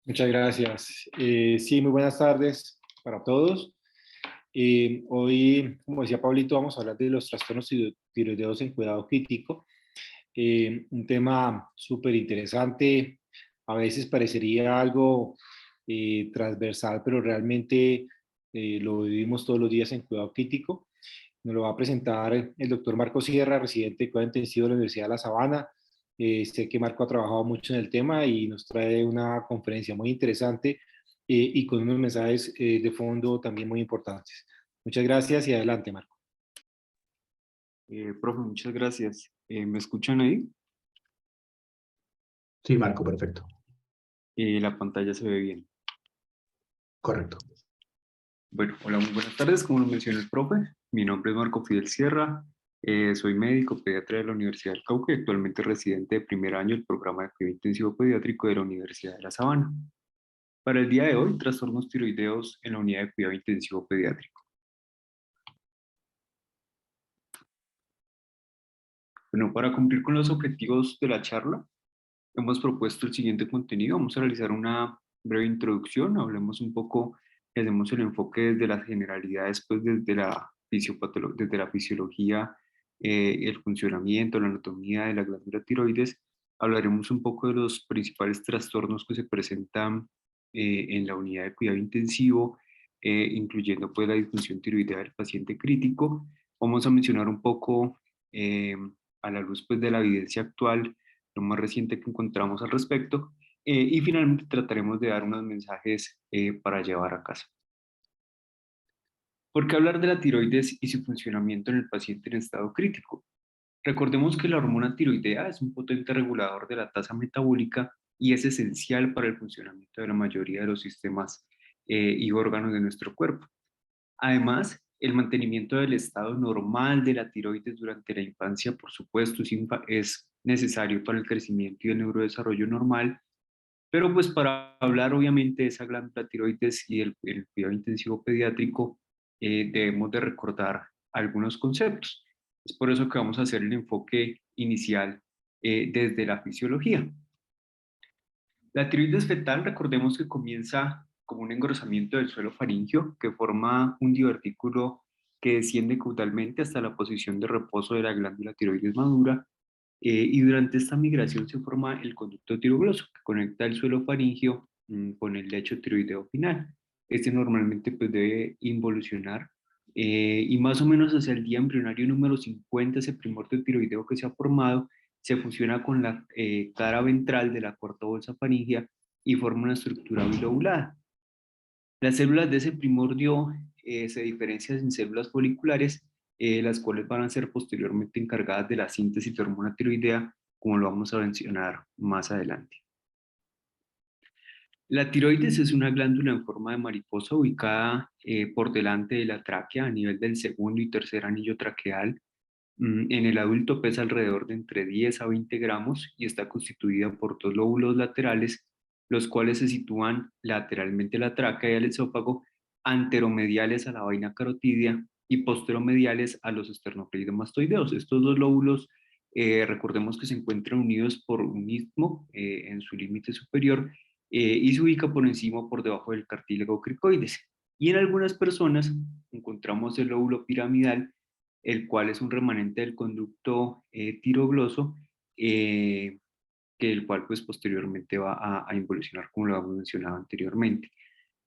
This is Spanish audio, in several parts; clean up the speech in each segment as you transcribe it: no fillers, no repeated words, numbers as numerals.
Muchas gracias. Sí, muy buenas tardes para todos. Hoy, como decía Pablito, vamos a hablar de los trastornos tiroideos en cuidado crítico. Un tema súper interesante. A veces parecería algo transversal, pero realmente lo vivimos todos los días en cuidado crítico. Nos lo va a presentar el doctor Marco Sierra, residente de cuidado intensivo de la Universidad de La Sabana. Sé que Marco ha trabajado mucho en el tema y nos trae una conferencia muy interesante y con unos mensajes de fondo también muy importantes. Muchas gracias y adelante, Marco. Profe, muchas gracias. ¿Me escuchan ahí? Sí, Marco, perfecto. La pantalla se ve bien. Correcto. Bueno, hola, muy buenas tardes. Como lo mencionó el profe, mi nombre es Marco Fidel Sierra. Soy médico pediatra de la Universidad del Cauca y actualmente residente de primer año del programa de cuidado intensivo pediátrico de la Universidad de La Sabana. Para el día de hoy, trastornos tiroideos en la unidad de cuidado intensivo pediátrico. Bueno, para cumplir con los objetivos de la charla, hemos propuesto el siguiente contenido. Vamos a realizar una breve introducción, hablemos un poco y hacemos el enfoque desde las generalidades, pues desde la fisiología, el funcionamiento, la anatomía de la glándula tiroides. Hablaremos un poco de los principales trastornos que se presentan en la unidad de cuidado intensivo, incluyendo pues la disfunción tiroidea del paciente crítico. Vamos a mencionar un poco eh, a la luz pues de la evidencia actual, lo más reciente que encontramos al respecto, y finalmente trataremos de dar unos mensajes para llevar a casa. ¿Por qué hablar de la tiroides y su funcionamiento en el paciente en estado crítico? Recordemos que la hormona tiroidea es un potente regulador de la tasa metabólica y es esencial para el funcionamiento de la mayoría de los sistemas y órganos de nuestro cuerpo. Además, el mantenimiento del estado normal de la tiroides durante la infancia, por supuesto, es necesario para el crecimiento y el neurodesarrollo normal, pero pues para hablar obviamente de esa glándula tiroides y el cuidado intensivo pediátrico, debemos de recordar algunos conceptos. Es por eso que vamos a hacer el enfoque inicial desde la fisiología. La tiroides fetal, recordemos que comienza como un engrosamiento del suelo faríngeo que forma un divertículo que desciende caudalmente hasta la posición de reposo de la glándula tiroides madura, y durante esta migración se forma el conducto tirogloso que conecta el suelo faríngeo con el lecho tiroideo final. Este normalmente pues, debe involucionar y más o menos hacia el día embrionario número 50, ese primordio tiroideo que se ha formado se fusiona con la cara ventral de la cuarta bolsa faríngea y forma una estructura bilobulada. Las células de ese primordio se diferencian en células foliculares, las cuales van a ser posteriormente encargadas de la síntesis de hormona tiroidea, como lo vamos a mencionar más adelante. La tiroides es una glándula en forma de mariposa ubicada por delante de la tráquea a nivel del segundo y tercer anillo traqueal. En el adulto pesa alrededor de entre 10 a 20 gramos y está constituida por dos lóbulos laterales, los cuales se sitúan lateralmente a la tráquea y al esófago, anteromediales a la vaina carotidia y posteromediales a los esternocleidomastoideos. Estos dos lóbulos, recordemos que se encuentran unidos por un istmo en su límite superior y se ubica por encima o por debajo del cartílago cricoides. Y en algunas personas encontramos el lóbulo piramidal, el cual es un remanente del conducto tirogloso, que el cual pues posteriormente va a involucionar como lo hemos mencionado anteriormente.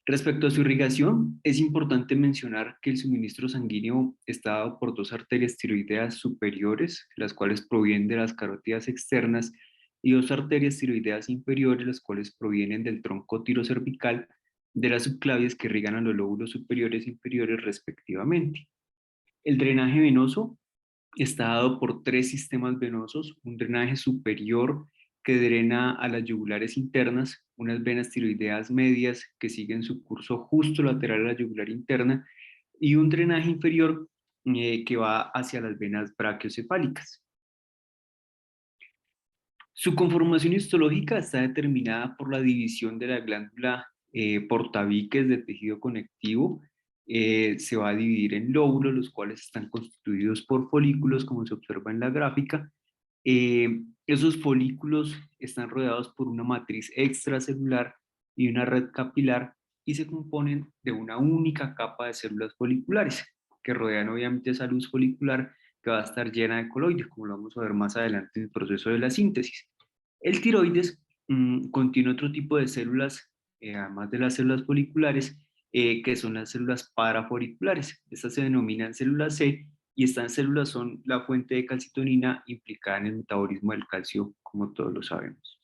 Respecto a su irrigación, es importante mencionar que el suministro sanguíneo está dado por dos arterias tiroideas superiores, las cuales provienen de las carótidas externas, y dos arterias tiroideas inferiores, las cuales provienen del tronco tirocervical de las subclavias que irrigan a los lóbulos superiores e inferiores respectivamente. El drenaje venoso está dado por tres sistemas venosos: un drenaje superior que drena a las yugulares internas, unas venas tiroideas medias que siguen su curso justo lateral a la yugular interna, y un drenaje inferior que va hacia las venas brachiocefálicas. Su conformación histológica está determinada por la división de la glándula portabiques de tejido conectivo. Se va a dividir en lóbulos, los cuales están constituidos por folículos, como se observa en la gráfica. Esos folículos están rodeados por una matriz extracelular y una red capilar y se componen de una única capa de células foliculares que rodean obviamente esa luz folicular que va a estar llena de coloides, como lo vamos a ver más adelante en el proceso de la síntesis. El tiroides contiene otro tipo de células, además de las células foliculares, que son las células parafoliculares. Estas se denominan células C y estas células son la fuente de calcitonina implicada en el metabolismo del calcio, como todos lo sabemos.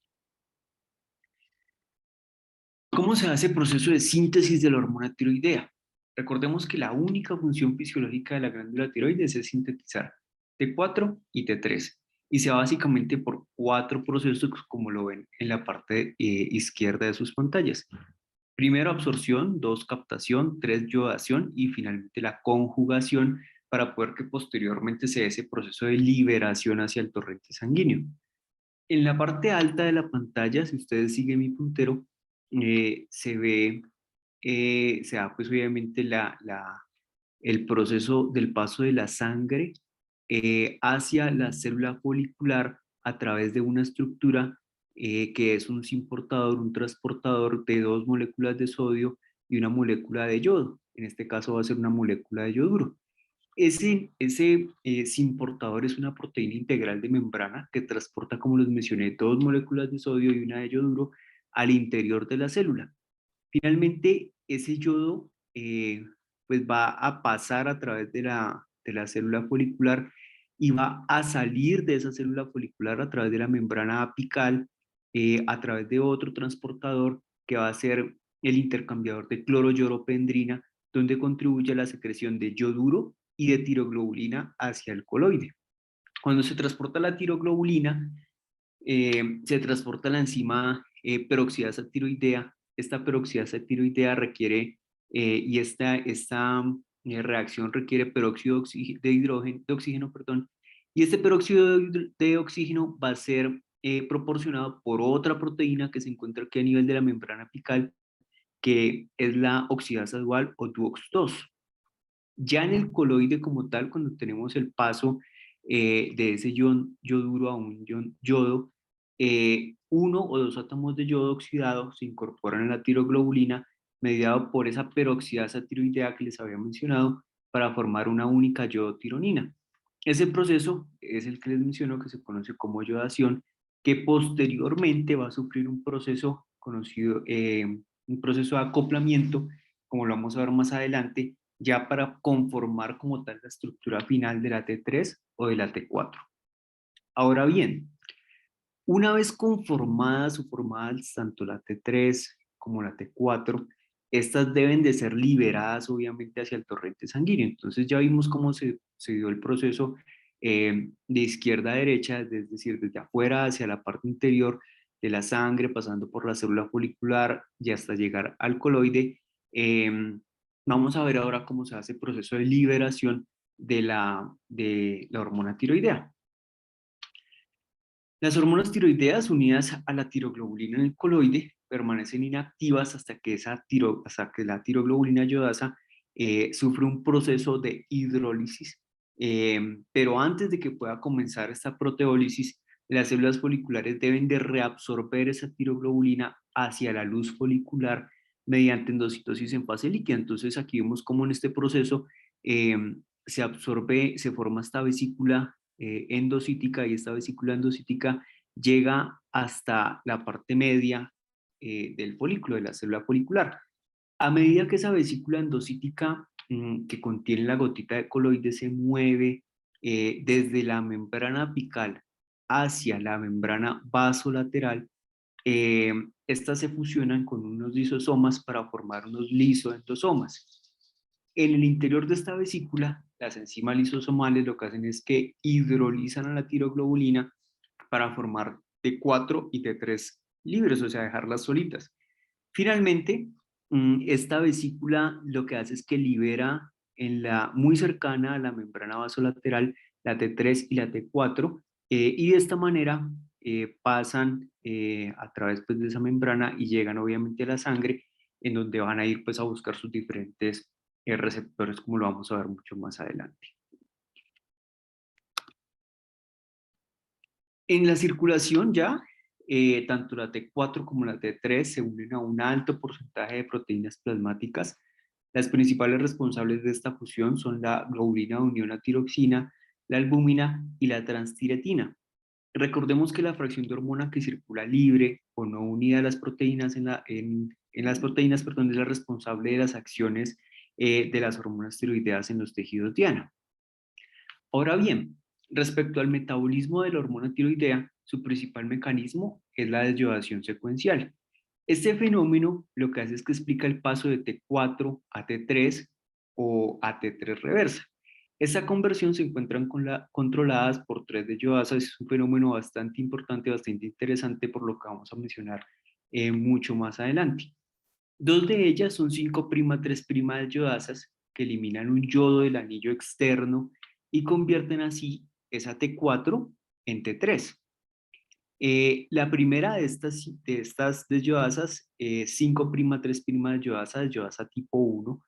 ¿Cómo se hace el proceso de síntesis de la hormona tiroidea? Recordemos que la única función fisiológica de la glándula tiroides es sintetizar T4 y T3 y se da básicamente por 4 procesos como lo ven en la parte izquierda de sus pantallas. Primero absorción, 2 captación, 3 yodación y finalmente la conjugación para poder que posteriormente se dé ese proceso de liberación hacia el torrente sanguíneo. En la parte alta de la pantalla, si ustedes siguen mi puntero, se da pues obviamente el proceso del paso de la sangre hacia la célula folicular a través de una estructura que es un simportador, un transportador de 2 moléculas de sodio y una molécula de yodo. En este caso va a ser una molécula de yoduro. Ese simportador es una proteína integral de membrana que transporta, como les mencioné, 2 moléculas de sodio y una de yoduro al interior de la célula. Finalmente, ese yodo pues va a pasar a través de la célula folicular y va a salir de esa célula folicular a través de la membrana apical, a través de otro transportador que va a ser el intercambiador de cloro-yoropendrina, donde contribuye a la secreción de yoduro y de tiroglobulina hacia el coloide. Cuando se transporta la tiroglobulina, se transporta la enzima peroxidasa tiroidea. Esta peroxidasa tiroidea requiere, y esta reacción requiere peróxido de oxígeno, perdón, y este peróxido de oxígeno va a ser proporcionado por otra proteína que se encuentra aquí a nivel de la membrana apical, que es la oxidasa dual o DUOX2. Ya en el coloide como tal, cuando tenemos el paso de ese yoduro a un yodo, 1 o 2 átomos de yodo oxidado se incorporan a la tiroglobulina mediado por esa peroxidasa tiroidea que les había mencionado para formar una única yodotironina. Ese proceso es el que les menciono que se conoce como yodación, que posteriormente va a sufrir un proceso conocido, un proceso de acoplamiento, como lo vamos a ver más adelante, ya para conformar como tal la estructura final de la T3 o de la T4. Ahora bien, una vez conformadas o formadas tanto la T3 como la T4, estas deben de ser liberadas obviamente hacia el torrente sanguíneo. Entonces ya vimos cómo se dio el proceso de izquierda a derecha, es decir, desde afuera hacia la parte interior de la sangre, pasando por la célula folicular y hasta llegar al coloide. Vamos a ver ahora cómo se hace el proceso de liberación de la hormona tiroidea. Las hormonas tiroideas unidas a la tiroglobulina en el coloide permanecen inactivas hasta que la tiroglobulina yodasa sufre un proceso de hidrólisis. Pero antes de que pueda comenzar esta proteólisis, las células foliculares deben de reabsorber esa tiroglobulina hacia la luz folicular mediante endocitosis en fase líquida. Entonces aquí vemos cómo en este proceso se absorbe, se forma esta vesícula endocítica y esta vesícula endocítica llega hasta la parte media del folículo, de la célula folicular. A medida que esa vesícula endocítica que contiene la gotita de coloide se mueve desde la membrana apical hacia la membrana vasolateral, estas se fusionan con unos lisosomas para formar unos lisoendosomas. En el interior de esta vesícula, las enzimas lisosomales lo que hacen es que hidrolizan a la tiroglobulina para formar T4 y T3 libres, o sea, dejarlas solitas. Finalmente, esta vesícula lo que hace es que libera muy cercana a la membrana vasolateral la T3 y la T4, y de esta manera pasan a través pues, de esa membrana y llegan obviamente a la sangre, en donde van a ir pues, a buscar sus diferentes receptores, como lo vamos a ver mucho más adelante. En la circulación ya, tanto la T4 como la T3 se unen a un alto porcentaje de proteínas plasmáticas. Las principales responsables de esta fusión son la globulina de unión a tiroxina, la albúmina y la transtiretina. Recordemos que la fracción de hormona que circula libre o no unida a las proteínas en las proteínas, perdón, es la responsable de las acciones de las hormonas tiroideas en los tejidos diana. Ahora bien, respecto al metabolismo de la hormona tiroidea, su principal mecanismo es la desyodación secuencial. Este fenómeno lo que hace es que explica el paso de T4 a T3 o a T3 reversa. Esta conversión se encuentran controladas por 3 desyodasas, es un fenómeno bastante importante, bastante interesante, por lo que vamos a mencionar mucho más adelante. 2 de ellas son 5'3' desyodasas que eliminan un yodo del anillo externo y convierten así esa T4 en T3. La primera de estas desyodasas, 5'3' desyodasa tipo 1,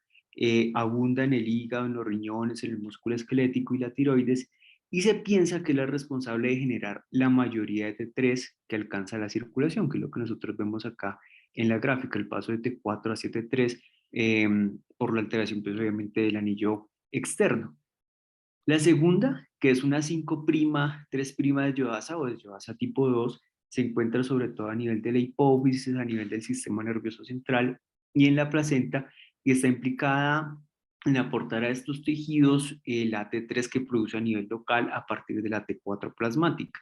abunda en el hígado, en los riñones, en el músculo esquelético y la tiroides, y se piensa que es la responsable de generar la mayoría de T3 que alcanza la circulación, que es lo que nosotros vemos acá en la gráfica, el paso de T4 hacia T3, por la alteración, pues, obviamente, del anillo externo. La segunda, que es una 5'3' desyodasa o desyodasa tipo 2, se encuentra sobre todo a nivel de la hipófisis, a nivel del sistema nervioso central y en la placenta, y está implicada en aportar a estos tejidos la T3 que produce a nivel local a partir de la T4 plasmática.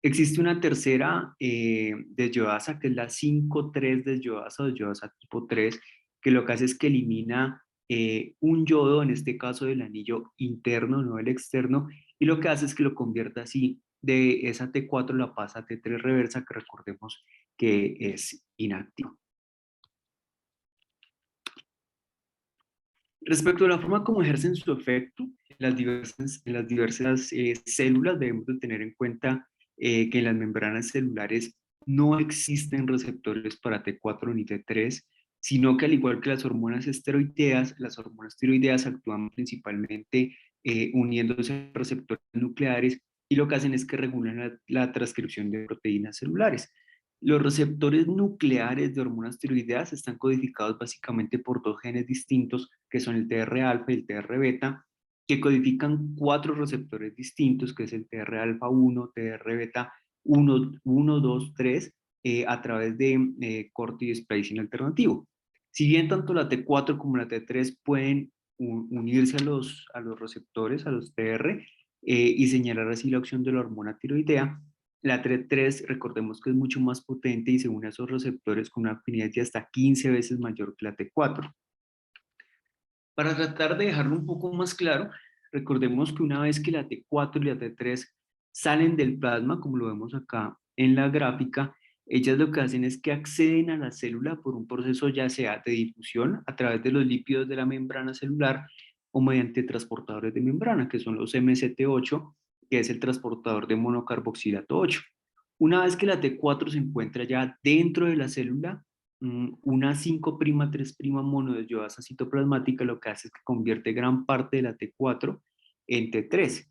Existe una tercera desyodasa, que es la 5'3 desyodasa o desyodasa tipo 3, que lo que hace es que elimina un yodo, en este caso del anillo interno, no del externo, y lo que hace es que lo convierta así, de esa T4 la pasa a T3 reversa, que recordemos que es inactivo. Respecto a la forma como ejercen su efecto en las diversas células, debemos de tener en cuenta que en las membranas celulares no existen receptores para T4 ni T3, sino que, al igual que las hormonas esteroideas, las hormonas tiroideas actúan principalmente uniéndose a receptores nucleares, y lo que hacen es que regulan la transcripción de proteínas celulares. Los receptores nucleares de hormonas tiroideas están codificados básicamente por 2 genes distintos, que son el TR-alfa y el TR-beta, que codifican 4 receptores distintos, que es el TR-alfa 1, TR-beta 1, 1, 2, 3, a través de corte y splicing alternativo. Si bien tanto la T4 como la T3 pueden unirse a los receptores, a los TR, y señalar así la acción de la hormona tiroidea, la T3, recordemos que es mucho más potente y se une a esos receptores con una afinidad de hasta 15 veces mayor que la T4. Para tratar de dejarlo un poco más claro, recordemos que una vez que la T4 y la T3 salen del plasma, como lo vemos acá en la gráfica, ellas lo que hacen es que acceden a la célula por un proceso ya sea de difusión a través de los lípidos de la membrana celular o mediante transportadores de membrana, que son los MCT8, que es el transportador de monocarboxilato 8. Una vez que la T4 se encuentra ya dentro de la célula, una 5'3' monodesyodasa citoplasmática lo que hace es que convierte gran parte de la T4 en T3.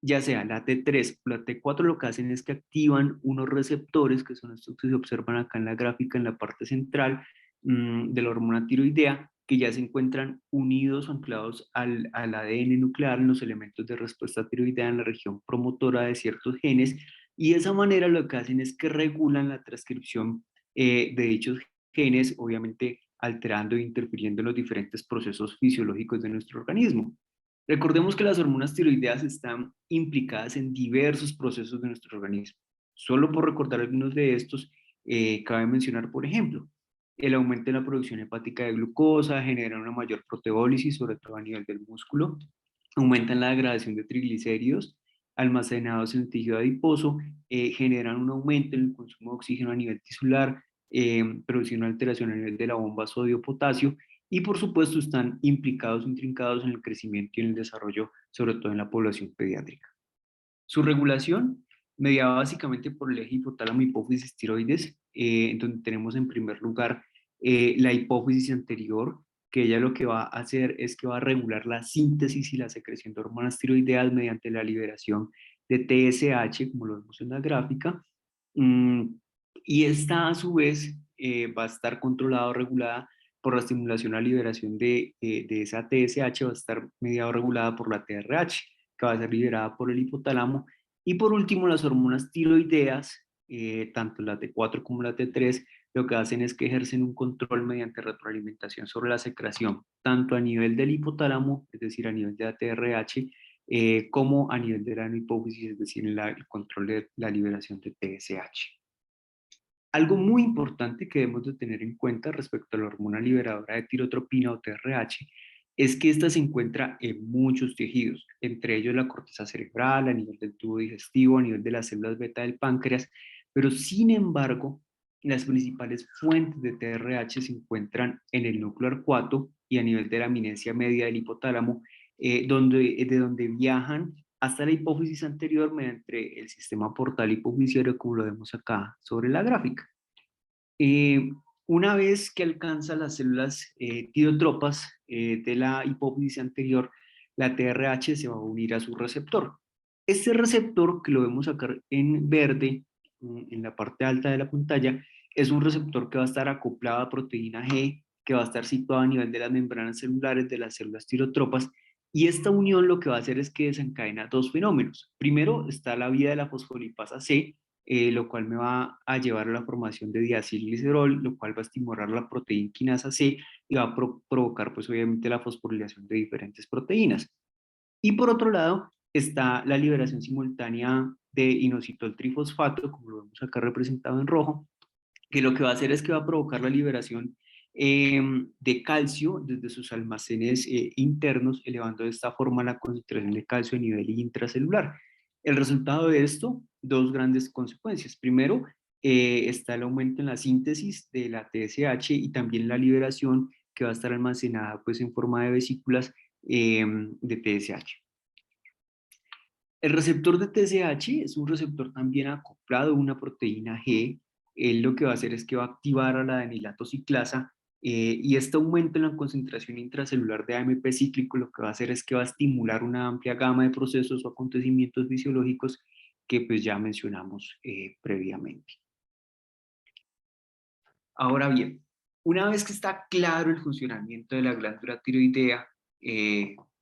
Ya sea la T3 o la T4, lo que hacen es que activan unos receptores, que son estos que se observan acá en la gráfica, en la parte central de la hormona tiroidea, que ya se encuentran unidos o anclados al ADN nuclear, en los elementos de respuesta tiroidea, en la región promotora de ciertos genes, y de esa manera lo que hacen es que regulan la transcripción de dichos genes, obviamente alterando e interfiriendo en los diferentes procesos fisiológicos de nuestro organismo. Recordemos que las hormonas tiroideas están implicadas en diversos procesos de nuestro organismo. Solo por recordar algunos de estos, cabe mencionar, por ejemplo, el aumento en la producción hepática de glucosa, genera una mayor proteólisis, sobre todo a nivel del músculo, aumentan la degradación de triglicéridos almacenados en el tejido adiposo, generan un aumento en el consumo de oxígeno a nivel tisular, produciendo una alteración a nivel de la bomba sodio-potasio, y por supuesto están implicados, intrincados en el crecimiento y en el desarrollo, sobre todo en la población pediátrica. Su regulación, mediada básicamente por el eje hipotálamo hipófisis tiroides, en donde tenemos en primer lugar la hipófisis anterior, que ella lo que va a hacer es que va a regular la síntesis y la secreción de hormonas tiroideas mediante la liberación de TSH, como lo vemos en la gráfica. y esta a su vez va a estar controlada o regulada por la estimulación a liberación de esa TSH, va a estar mediada o regulada por la TRH, que va a ser liberada por el hipotálamo. Y por último, las hormonas tiroideas, tanto la T4 como la T3, lo que hacen es que ejercen un control mediante retroalimentación sobre la secreción, tanto a nivel del hipotálamo, es decir, a nivel de la TRH, como a nivel de la hipófisis, es decir, en el control de la liberación de TSH. Algo muy importante que debemos de tener en cuenta respecto a la hormona liberadora de tirotropina o TRH es que esta se encuentra en muchos tejidos, entre ellos la corteza cerebral, a nivel del tubo digestivo, a nivel de las células beta del páncreas, pero sin embargo, las principales fuentes de TRH se encuentran en el núcleo arcuato y a nivel de la eminencia media del hipotálamo, de donde viajan hasta la hipófisis anterior mediante el sistema portal hipofisiario, como lo vemos acá sobre la gráfica. Eh, una vez que alcanza las células tiotropas de la hipófisis anterior, la TRH se va a unir a su receptor. Este receptor, que lo vemos acá en verde, en la parte alta de la pantalla, es un receptor que va a estar acoplado a proteína G, que va a estar situado a nivel de las membranas celulares de las células tirotropas, y esta unión lo que va a hacer es que desencadena dos fenómenos. Primero está la vía de la fosfolipasa C, lo cual me va a llevar a la formación de diacilglicerol, lo cual va a estimular la proteína quinasa C y va a provocar pues obviamente la fosforilación de diferentes proteínas. Y por otro lado está la liberación simultánea de inositol trifosfato, como lo vemos acá representado en rojo, que lo que va a hacer es que va a provocar la liberación de calcio desde sus almacenes internos, elevando de esta forma la concentración de calcio a nivel intracelular. El resultado de esto, dos grandes consecuencias. Primero, está el aumento en la síntesis de la TSH y también la liberación que va a estar almacenada pues, en forma de vesículas de TSH. El receptor de TSH es un receptor también acoplado a una proteína G. Él lo que va a hacer es que va a activar a la adenilato ciclasa y este aumento en la concentración intracelular de AMP cíclico lo que va a hacer es que va a estimular una amplia gama de procesos o acontecimientos fisiológicos que pues ya mencionamos previamente. Ahora bien, una vez que está claro el funcionamiento de la glándula tiroidea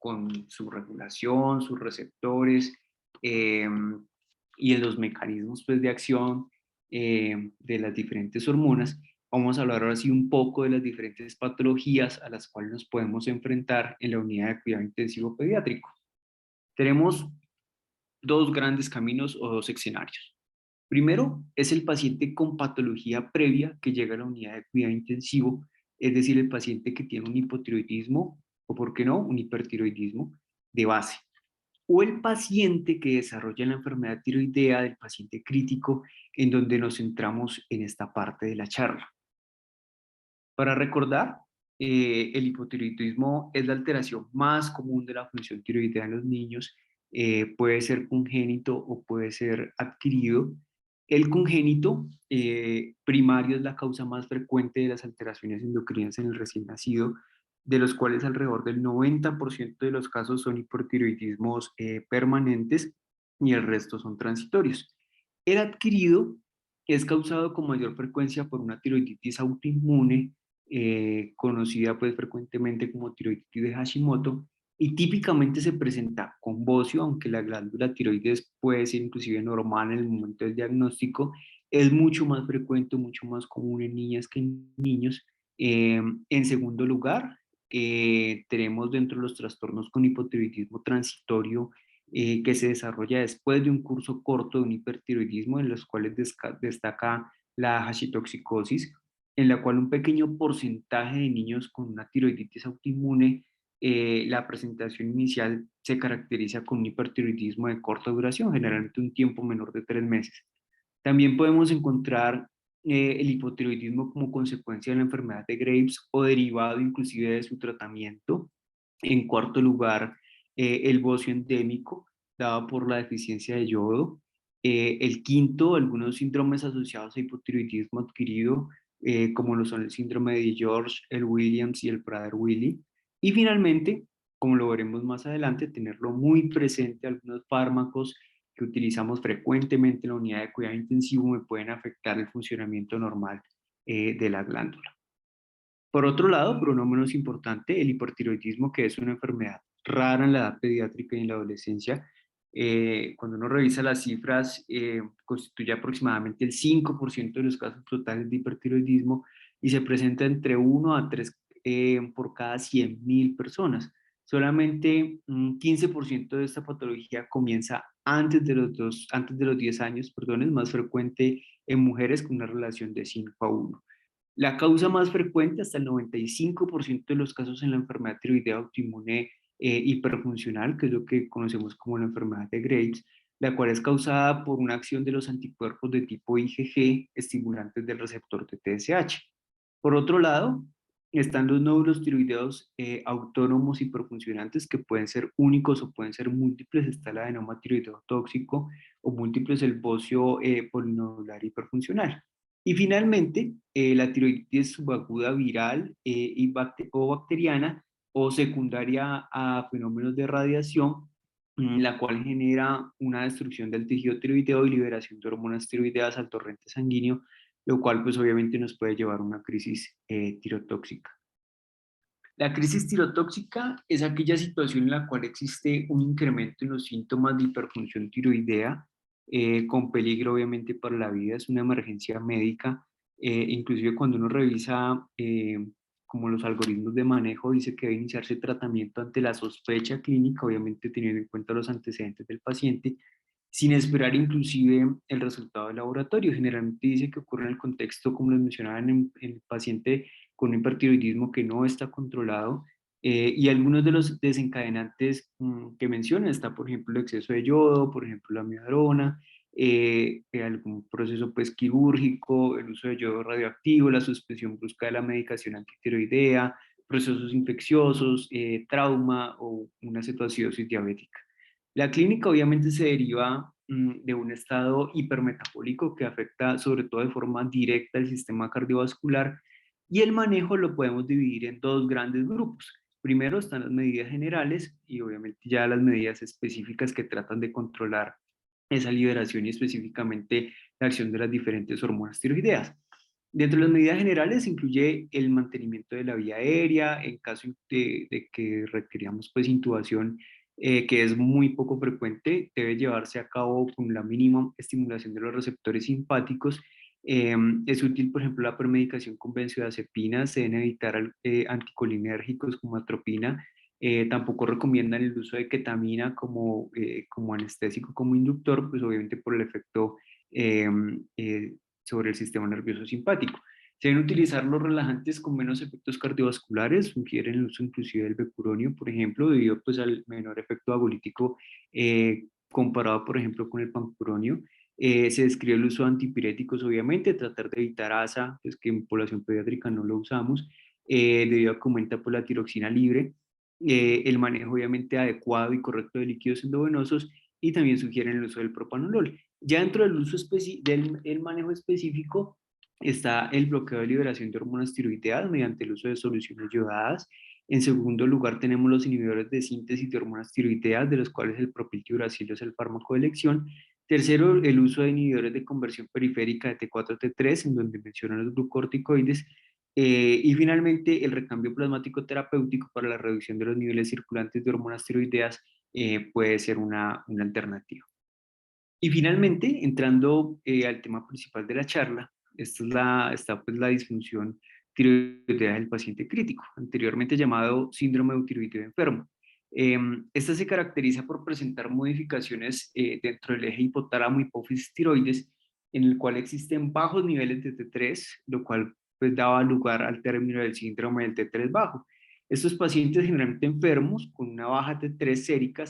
con su regulación, sus receptores y en los mecanismos pues, de acción de las diferentes hormonas, vamos a hablar ahora sí un poco de las diferentes patologías a las cuales nos podemos enfrentar en la unidad de cuidado intensivo pediátrico. Tenemos dos grandes caminos o dos escenarios. Primero, es el paciente con patología previa que llega a la unidad de cuidado intensivo, es decir, el paciente que tiene un hipotiroidismo o, ¿por qué no?, un hipertiroidismo de base. O el paciente que desarrolla la enfermedad tiroidea del paciente crítico, en donde nos centramos en esta parte de la charla. Para recordar, el hipotiroidismo es la alteración más común de la función tiroidea en los niños. Puede ser congénito o puede ser adquirido. El congénito primario es la causa más frecuente de las alteraciones endocrinas en el recién nacido, de los cuales alrededor del 90% de los casos son hipotiroidismos permanentes y el resto son transitorios. El adquirido es causado con mayor frecuencia por una tiroiditis autoinmune, conocida pues frecuentemente como tiroiditis de Hashimoto, y típicamente se presenta con bocio, aunque la glándula tiroides puede ser inclusive normal en el momento del diagnóstico, es mucho más frecuente, mucho más común en niñas que en niños. En segundo lugar, tenemos dentro de los trastornos con hipotiroidismo transitorio que se desarrolla después de un curso corto de un hipertiroidismo, en los cuales destaca la hashitoxicosis, en la cual un pequeño porcentaje de niños con una tiroiditis autoinmune, la presentación inicial se caracteriza con un hipertiroidismo de corta duración, generalmente un tiempo menor de 3 meses. También podemos encontrar el hipotiroidismo como consecuencia de la enfermedad de Graves o derivado inclusive de su tratamiento. En cuarto lugar, el bocio endémico, dado por la deficiencia de yodo. El quinto, algunos síndromes asociados a hipotiroidismo adquirido, como lo son el síndrome de George, el Williams y el Prader-Willi. Y finalmente, como lo veremos más adelante, tenerlo muy presente algunos fármacos que utilizamos frecuentemente en la unidad de cuidado intensivo me pueden afectar el funcionamiento normal de la glándula. Por otro lado, pero no menos importante, el hipertiroidismo, que es una enfermedad rara en la edad pediátrica y en la adolescencia. Cuando uno revisa las cifras, constituye aproximadamente el 5% de los casos totales de hipertiroidismo y se presenta entre 1 a 3 por cada 100.000 personas. Solamente un 15% de esta patología comienza antes de los 10 años, perdón, es más frecuente en mujeres con una relación de 5 a 1. La causa más frecuente, hasta el 95% de los casos en la enfermedad tiroidea autoinmune hiperfuncional, que es lo que conocemos como la enfermedad de Graves, la cual es causada por una acción de los anticuerpos de tipo IgG, estimulantes del receptor de TSH. Por otro lado, están los nódulos tiroideos autónomos hiperfuncionantes, que pueden ser únicos o pueden ser múltiples. Está el adenoma tiroideo tóxico o múltiples el bocio polinodular hiperfuncional. Y finalmente, la tiroiditis subaguda viral o bacteriana o secundaria a fenómenos de radiación, la cual genera una destrucción del tejido tiroideo y liberación de hormonas tiroideas al torrente sanguíneo, lo cual pues obviamente nos puede llevar a una crisis tirotóxica. La crisis tirotóxica es aquella situación en la cual existe un incremento en los síntomas de hiperfunción tiroidea, con peligro obviamente para la vida. Es una emergencia médica. Inclusive cuando uno revisa como los algoritmos de manejo, dice que debe iniciarse tratamiento ante la sospecha clínica, obviamente teniendo en cuenta los antecedentes del paciente, sin esperar inclusive el resultado del laboratorio. Generalmente dice que ocurre en el contexto, como les mencionaba, en el paciente con un hipertiroidismo que no está controlado, y algunos de los desencadenantes que mencionan está, por ejemplo, el exceso de yodo, por ejemplo, la amiodarona, algún proceso pues, quirúrgico, el uso de yodo radioactivo, la suspensión brusca de la medicación antitiroidea, procesos infecciosos, trauma o una cetoacidosis diabética. La clínica obviamente se deriva de un estado hipermetabólico que afecta sobre todo de forma directa el sistema cardiovascular, y el manejo lo podemos dividir en dos grandes grupos. Primero están las medidas generales y obviamente ya las medidas específicas que tratan de controlar esa liberación y específicamente la acción de las diferentes hormonas tiroideas. Dentro de las medidas generales incluye el mantenimiento de la vía aérea en caso de que requeríamos pues intubación, que es muy poco frecuente, debe llevarse a cabo con la mínima estimulación de los receptores simpáticos. Es útil, por ejemplo, la premedicación con benzodiazepinas, se deben evitar anticolinérgicos como atropina. Tampoco recomiendan el uso de ketamina como anestésico, como inductor, pues obviamente por el efecto eh, eh, sobre el sistema nervioso simpático. Se deben utilizar los relajantes con menos efectos cardiovasculares, sugieren el uso inclusive del becuronio, por ejemplo, debido pues, al menor efecto agolítico comparado, por ejemplo, con el pancuronio. Se describe el uso de antipiréticos, obviamente, tratar de evitar ASA, pues que en población pediátrica no lo usamos, debido a que aumenta por la tiroxina libre, el manejo obviamente adecuado y correcto de líquidos endovenosos, y también sugieren el uso del propanolol. Ya dentro del uso del manejo específico está el bloqueo de liberación de hormonas tiroideas mediante el uso de soluciones yodadas. En segundo lugar tenemos los inhibidores de síntesis de hormonas tiroideas, de los cuales el propiltiuracilo es el fármaco de elección. Tercero, el uso de inhibidores de conversión periférica de T4-T3, en donde mencionan los glucorticoides. Y finalmente, el recambio plasmático terapéutico para la reducción de los niveles circulantes de hormonas tiroideas puede ser una alternativa. Y finalmente, entrando al tema principal de la charla, está pues la disfunción tiroidea del paciente crítico, anteriormente llamado síndrome de tiroideo enfermo. Esta se caracteriza por presentar modificaciones dentro del eje hipotálamo hipófisis tiroides, en el cual existen bajos niveles de T3, lo cual pues daba lugar al término del síndrome del T3 bajo. Estos pacientes generalmente enfermos con una baja T3 sérica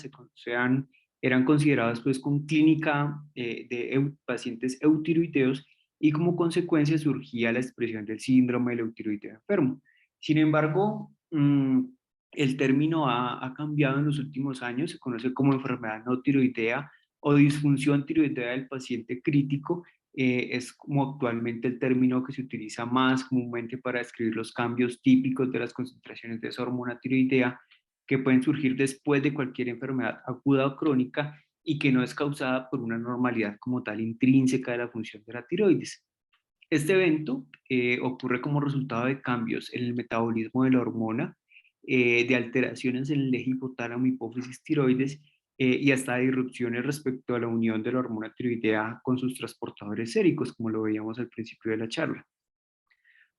eran considerados pues con clínica de pacientes eutiroideos, y como consecuencia surgía la expresión del síndrome del eutiroideo enfermo. Sin embargo, el término ha cambiado en los últimos años, se conoce como enfermedad no tiroidea o disfunción tiroidea del paciente crítico. Es como actualmente el término que se utiliza más comúnmente para describir los cambios típicos de las concentraciones de esa hormona tiroidea que pueden surgir después de cualquier enfermedad aguda o crónica, y que no es causada por una normalidad como tal intrínseca de la función de la tiroides. Este evento ocurre como resultado de cambios en el metabolismo de la hormona, de alteraciones en el eje hipotálamo hipófisis tiroides y hasta de disrupciones respecto a la unión de la hormona tiroidea con sus transportadores séricos, como lo veíamos al principio de la charla.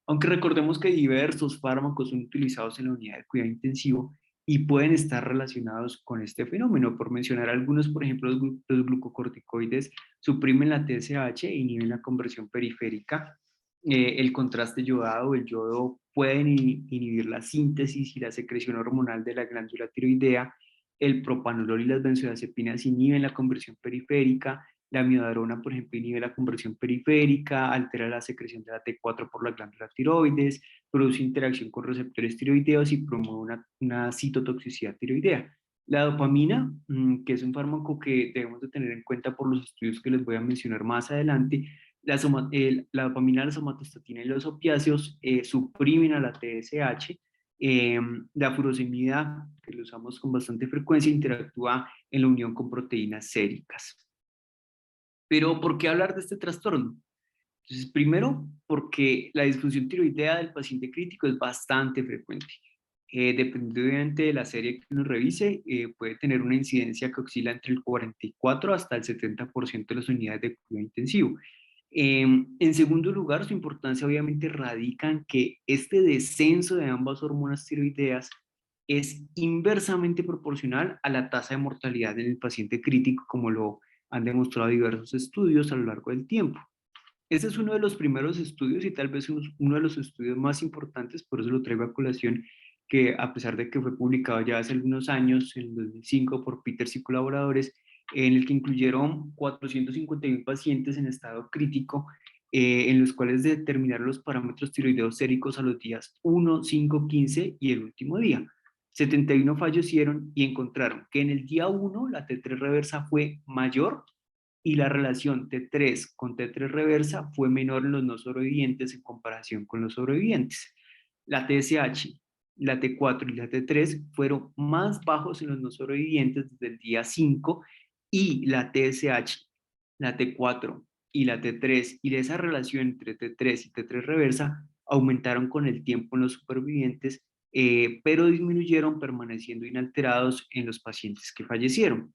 Aunque recordemos que diversos fármacos son utilizados en la unidad de cuidado intensivo y pueden estar relacionados con este fenómeno. Por mencionar algunos, por ejemplo, los glucocorticoides suprimen la TSH e inhiben la conversión periférica. El contraste yodado, el yodo, pueden inhibir la síntesis y la secreción hormonal de la glándula tiroidea. El propanolol y las benzodiazepinas inhiben la conversión periférica. La amiodarona, por ejemplo, inhibe la conversión periférica, altera la secreción de la T4 por la glándula tiroides, produce interacción con receptores tiroideos y promueve una citotoxicidad tiroidea. La dopamina, que es un fármaco que debemos de tener en cuenta por los estudios que les voy a mencionar más adelante, la dopamina, la somatostatina y los opiáceos suprimen a la TSH. La furosemida, que lo usamos con bastante frecuencia, interactúa en la unión con proteínas séricas. Pero, ¿por qué hablar de este trastorno? Entonces, primero, porque la disfunción tiroidea del paciente crítico es bastante frecuente. Dependiendo de la serie que uno revise, puede tener una incidencia que oscila entre el 44 hasta el 70% de las unidades de cuidado intensivo. En segundo lugar, su importancia obviamente radica en que este descenso de ambas hormonas tiroideas es inversamente proporcional a la tasa de mortalidad en el paciente crítico, como lo han demostrado diversos estudios a lo largo del tiempo. Este es uno de los primeros estudios y tal vez uno de los estudios más importantes, por eso lo traigo a colación, que a pesar de que fue publicado ya hace algunos años, en el 2005, por Peters y colaboradores, en el que incluyeron 451 pacientes en estado crítico, en los cuales determinaron los parámetros tiroideos séricos a los días 1, 5, 15 y el último día. 71 fallecieron y encontraron que en el día 1 la T3 reversa fue mayor y la relación T3 con T3 reversa fue menor en los no sobrevivientes en comparación con los sobrevivientes. La TSH, la T4 y la T3 fueron más bajos en los no sobrevivientes desde el día 5 y la TSH, la T4 y la T3 y esa relación entre T3 y T3 reversa aumentaron con el tiempo en los supervivientes, pero disminuyeron permaneciendo inalterados en los pacientes que fallecieron.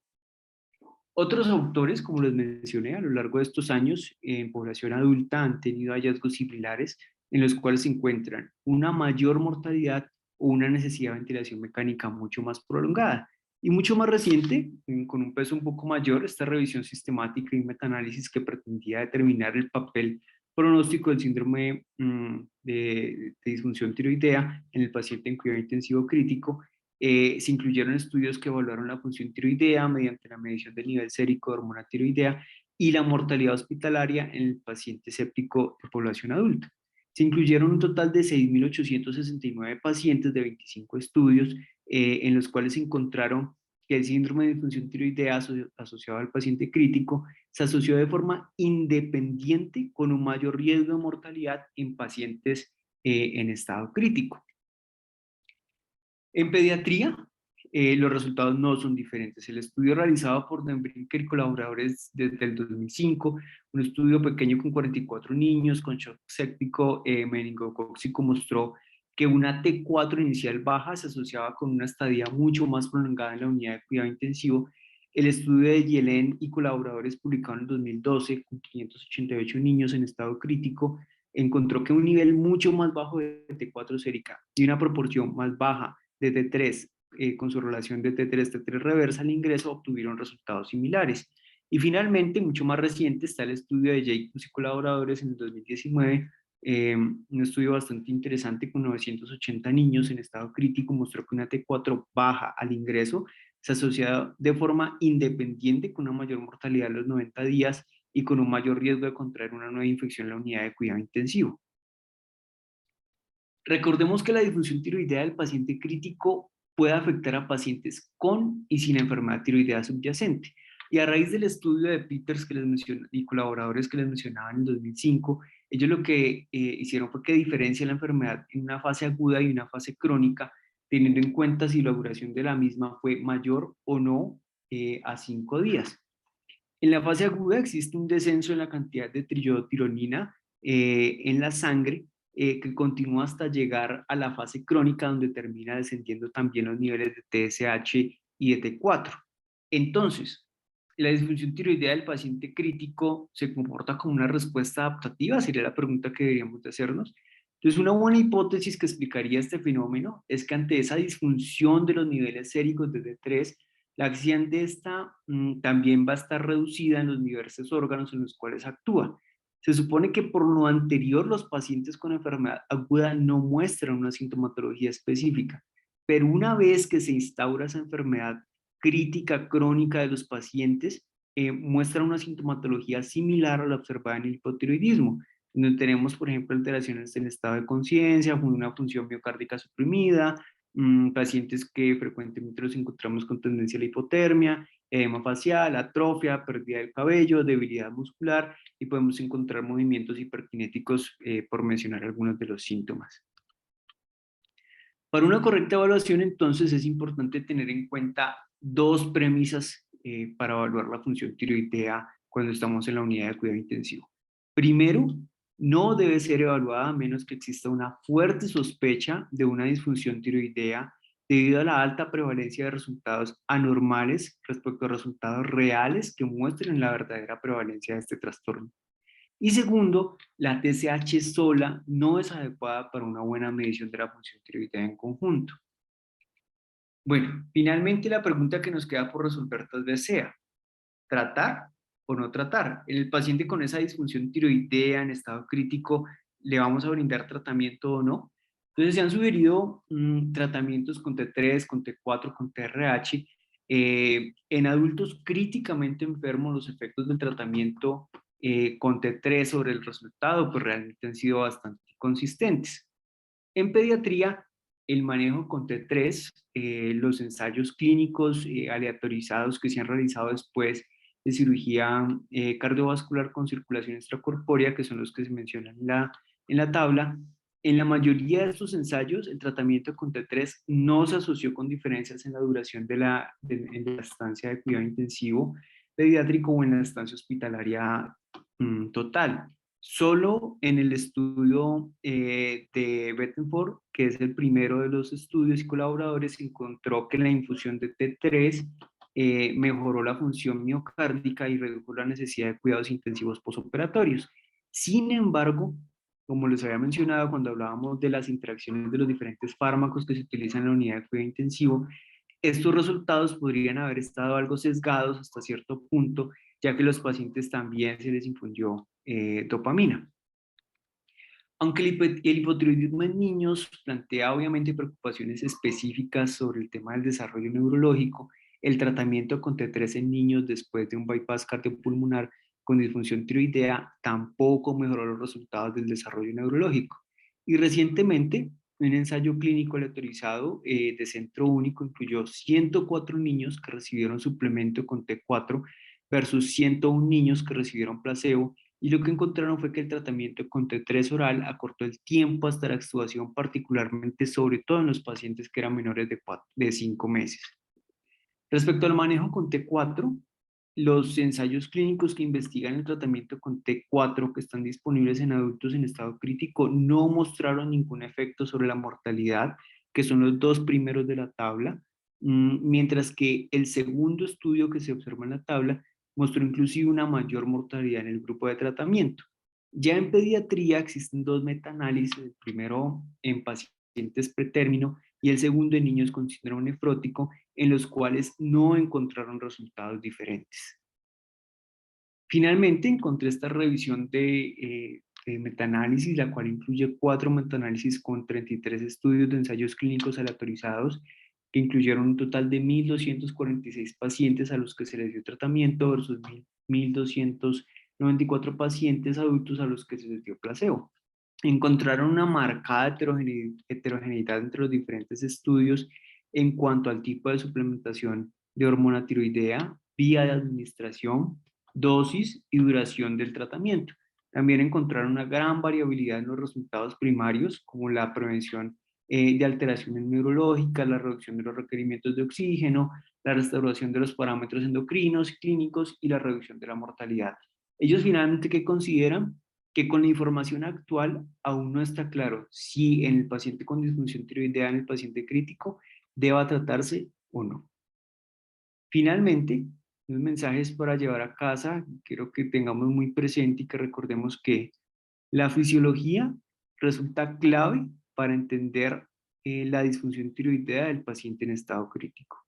Otros autores, como les mencioné, a lo largo de estos años en población adulta han tenido hallazgos similares en los cuales se encuentran una mayor mortalidad o una necesidad de ventilación mecánica mucho más prolongada. Y mucho más reciente, con un peso un poco mayor, esta revisión sistemática y metaanálisis que pretendía determinar el papel pronóstico del síndrome de disfunción tiroidea en el paciente en cuidado intensivo crítico. Se incluyeron estudios que evaluaron la función tiroidea mediante la medición del nivel sérico de hormona tiroidea y la mortalidad hospitalaria en el paciente séptico de población adulta. Se incluyeron un total de 6.869 pacientes de 25 estudios en los cuales se encontraron que el síndrome de disfunción tiroidea asociado al paciente crítico se asoció de forma independiente con un mayor riesgo de mortalidad en pacientes en estado crítico. En pediatría, los resultados no son diferentes. El estudio realizado por Den Brinker y colaboradores desde el 2005, un estudio pequeño con 44 niños con shock séptico meningocócico, mostró que una T4 inicial baja se asociaba con una estadía mucho más prolongada en la unidad de cuidado intensivo. El estudio de Yelen y colaboradores publicado en el 2012 con 588 niños en estado crítico encontró que un nivel mucho más bajo de T4 sérica y una proporción más baja de T3 con su relación de T3 reversa al ingreso obtuvieron resultados similares. Y finalmente, mucho más reciente, está el estudio de Jacobs y colaboradores en el 2019, un estudio bastante interesante con 980 niños en estado crítico, mostró que una T4 baja al ingreso se asocia de forma independiente con una mayor mortalidad a los 90 días y con un mayor riesgo de contraer una nueva infección en la unidad de cuidado intensivo. Recordemos que la disfunción tiroidea del paciente crítico puede afectar a pacientes con y sin enfermedad tiroidea subyacente. Y a raíz del estudio de Peters que les mencioné, y colaboradores que les mencionaba en el 2005, ellos lo que hicieron fue que diferencian la enfermedad en una fase aguda y una fase crónica, teniendo en cuenta si la duración de la misma fue mayor o no a 5 días. En la fase aguda existe un descenso en la cantidad de triiodotironina en la sangre que continúa hasta llegar a la fase crónica donde termina descendiendo también los niveles de TSH y de T4. Entonces, la disfunción tiroidea del paciente crítico se comporta como una respuesta adaptativa, sería la pregunta que deberíamos de hacernos. Entonces, una buena hipótesis que explicaría este fenómeno es que ante esa disfunción de los niveles séricos de T3, la acción de esta también va a estar reducida en los diversos órganos en los cuales actúa. Se supone que por lo anterior los pacientes con enfermedad aguda no muestran una sintomatología específica, pero una vez que se instaura esa enfermedad crítica crónica de los pacientes, muestra una sintomatología similar a la observada en el hipotiroidismo, donde tenemos, por ejemplo, alteraciones en el estado de conciencia, una función miocárdica suprimida, pacientes que frecuentemente los encontramos con tendencia a la hipotermia, edema facial, atrofia, pérdida del cabello, debilidad muscular, y podemos encontrar movimientos hiperkinéticos, por mencionar algunos de los síntomas. Para una correcta evaluación, entonces, es importante tener en cuenta dos premisas para evaluar la función tiroidea cuando estamos en la unidad de cuidado intensivo. Primero, no debe ser evaluada a menos que exista una fuerte sospecha de una disfunción tiroidea debido a la alta prevalencia de resultados anormales respecto a resultados reales que muestren la verdadera prevalencia de este trastorno. Y segundo, la TSH sola no es adecuada para una buena medición de la función tiroidea en conjunto. Bueno, finalmente la pregunta que nos queda por resolver tal vez sea, ¿tratar o no tratar? En el paciente con esa disfunción tiroidea en estado crítico, ¿le vamos a brindar tratamiento o no? Entonces se han sugerido tratamientos con T3, con T4, con TRH. En adultos críticamente enfermos, los efectos del tratamiento con T3 sobre el resultado pues realmente han sido bastante consistentes. En pediatría, el manejo con T3, los ensayos clínicos aleatorizados que se han realizado después de cirugía cardiovascular con circulación extracorpórea, que son los que se mencionan en la tabla, en la mayoría de estos ensayos, el tratamiento con T3 no se asoció con diferencias en la duración en la estancia de cuidado intensivo pediátrico o en la estancia hospitalaria total. Solo en el estudio de Bettenford, que es el primero de los estudios y colaboradores, se encontró que la infusión de T3 mejoró la función miocárdica y redujo la necesidad de cuidados intensivos posoperatorios. Sin embargo, como les había mencionado cuando hablábamos de las interacciones de los diferentes fármacos que se utilizan en la unidad de cuidado intensivo, estos resultados podrían haber estado algo sesgados hasta cierto punto, ya que los pacientes también se les infundió dopamina. Aunque el hipotiroidismo en niños plantea obviamente preocupaciones específicas sobre el tema del desarrollo neurológico, el tratamiento con T3 en niños después de un bypass cardiopulmonar con disfunción tiroidea tampoco mejoró los resultados del desarrollo neurológico. Y recientemente, un ensayo clínico aleatorizado de centro único incluyó 104 niños que recibieron suplemento con T4 versus 101 niños que recibieron placebo, y lo que encontraron fue que el tratamiento con T3 oral acortó el tiempo hasta la extubación, particularmente sobre todo en los pacientes que eran menores de 5 meses. Respecto al manejo con T4, los ensayos clínicos que investigan el tratamiento con T4 que están disponibles en adultos en estado crítico no mostraron ningún efecto sobre la mortalidad, que son los dos primeros de la tabla, mientras que el segundo estudio que se observa en la tabla mostró inclusive una mayor mortalidad en el grupo de tratamiento. Ya en pediatría existen dos metaanálisis, el primero en pacientes pretérmino y el segundo en niños con síndrome nefrótico, en los cuales no encontraron resultados diferentes. Finalmente encontré esta revisión de metaanálisis, la cual incluye 4 metaanálisis con 33 estudios de ensayos clínicos aleatorizados que incluyeron un total de 1.246 pacientes a los que se les dio tratamiento versus 1.294 pacientes adultos a los que se les dio placebo. Encontraron una marcada heterogeneidad entre los diferentes estudios en cuanto al tipo de suplementación de hormona tiroidea, vía de administración, dosis y duración del tratamiento. También encontraron una gran variabilidad en los resultados primarios, como la prevención de alteraciones neurológicas, la reducción de los requerimientos de oxígeno, la restauración de los parámetros endocrinos, clínicos y la reducción de la mortalidad. Ellos finalmente, ¿qué consideran? Que con la información actual aún no está claro si en el paciente con disfunción tiroidea, en el paciente crítico, deba tratarse o no. Finalmente, los mensajes para llevar a casa, quiero que tengamos muy presente y que recordemos que la fisiología resulta clave para entender la disfunción tiroidea del paciente en estado crítico.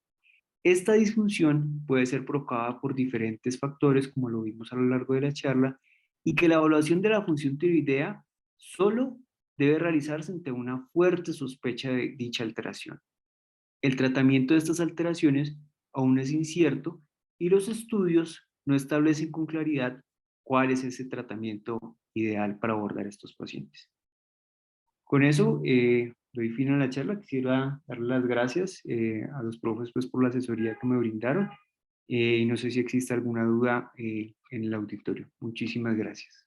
Esta disfunción puede ser provocada por diferentes factores, como lo vimos a lo largo de la charla, y que la evaluación de la función tiroidea solo debe realizarse ante una fuerte sospecha de dicha alteración. El tratamiento de estas alteraciones aún es incierto y los estudios no establecen con claridad cuál es ese tratamiento ideal para abordar estos pacientes. Con eso doy fin a la charla. Quisiera darle las gracias a los profes pues, por la asesoría que me brindaron y no sé si existe alguna duda en el auditorio. Muchísimas gracias.